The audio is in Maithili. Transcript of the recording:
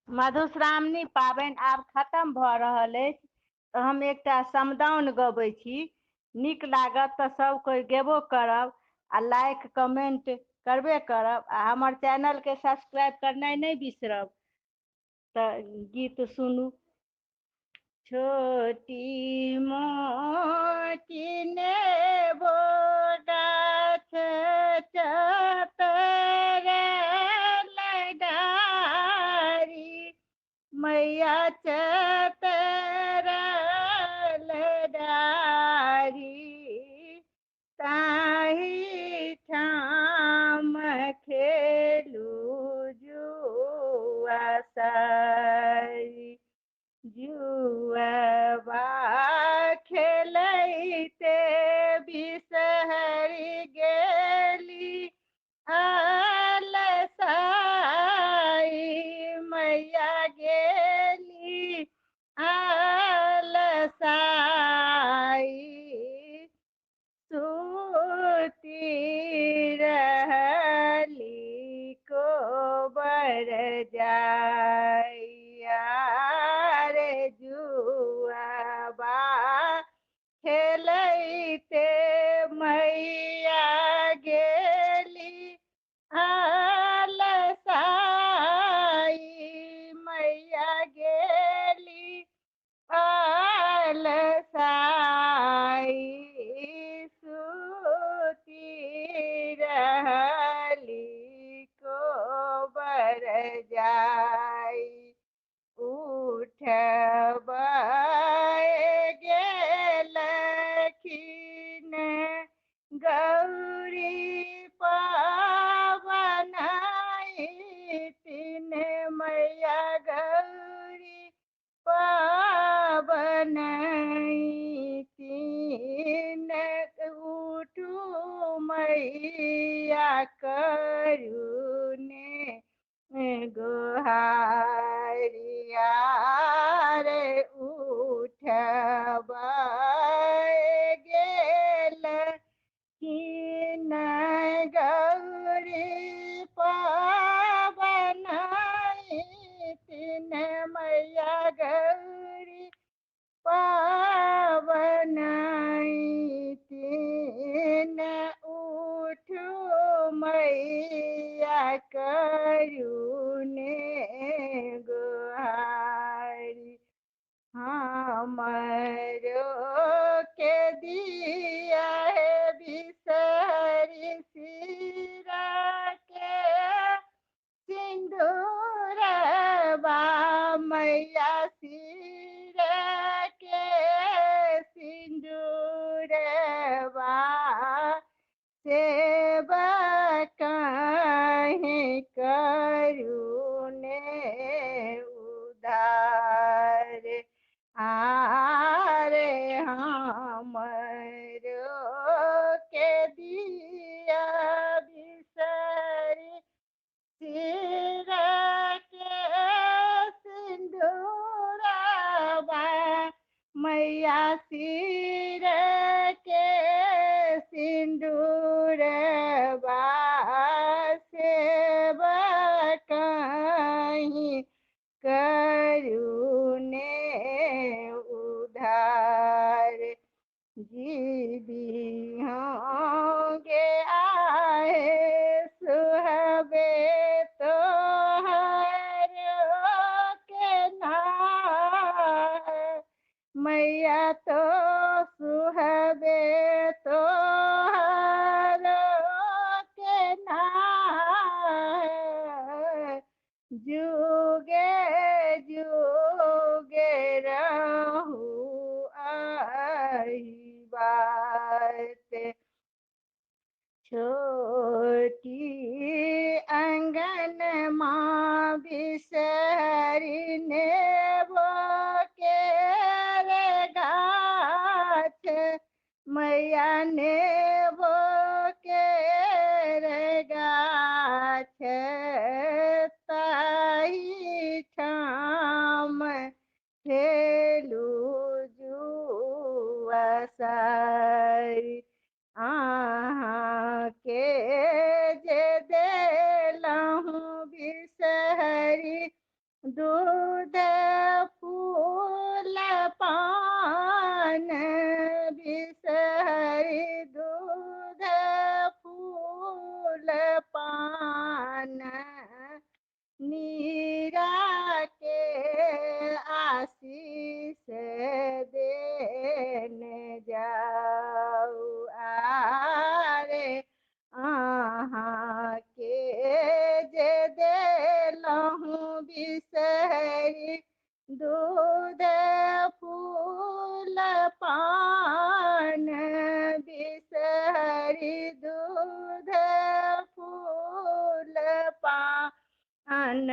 मधुश्रावणी पाबनि आब खत्म भऽ रहल अछि तऽ हम एकटा समदाउन गबैत छी। नीक लागत तऽ सभ कोइ गेबो करब आ लाइक कमेंट करबे करब आ हमर चैनलके सब्सक्राइब करनाइ नहि बिसरब। तऽ गीत सुनू। छोटी मोटी नेबो गाछ डारी मैया चतरल डारी ताही ठाम खेलू जुआ सारी जुआबा खेलैते बिसहरि गेली आलसाई मैया गेली आलसाई सूती रहली कोबर जाइया रे जुआबा खेलैते मैया गेली आलसाई मैया गेली आलसाई सूती रहली कोबर जाई उठब गेलखिन गौरी पावनैतिन मैया गौरी पावनैतिन उठू मैया करुणे गोहारिया रे उठब गेल किन गौरी पावनैतिन मैया गौरी पावनैतिन उठू मैया करुणे गोहारी हमरो के दिया है बिसहरि सिरा के सिंदूरबा मैया सिर के सिंदूरबा सेवा कहीं करुणे उधार आरे हमरो के दिया बिसहरि सिर के सिंदूरबा मैया सिर के सिंदूरबा सेवा कहीं करुणे उधार जीवी होंगे आए सुहबे तो हर के नाम मैया तो सुहबे तो हर के नाम जुगे जुगे रहू आई बात छोटी अंगन माँ बिसहरि नेबो के रे गाछ मैया नेबो के रे गाछ ताही ठाम खेलू जुआ सारी अहाँके जे देलहुँ बिसहरि दूध फूल पान बिसहरि दूध फूल पान नीरा के आशीष देने जाऊ आरे अहाँ के जे देलहुँ बिसहरि दूध फूल पान बिसहरि दूध फूल पान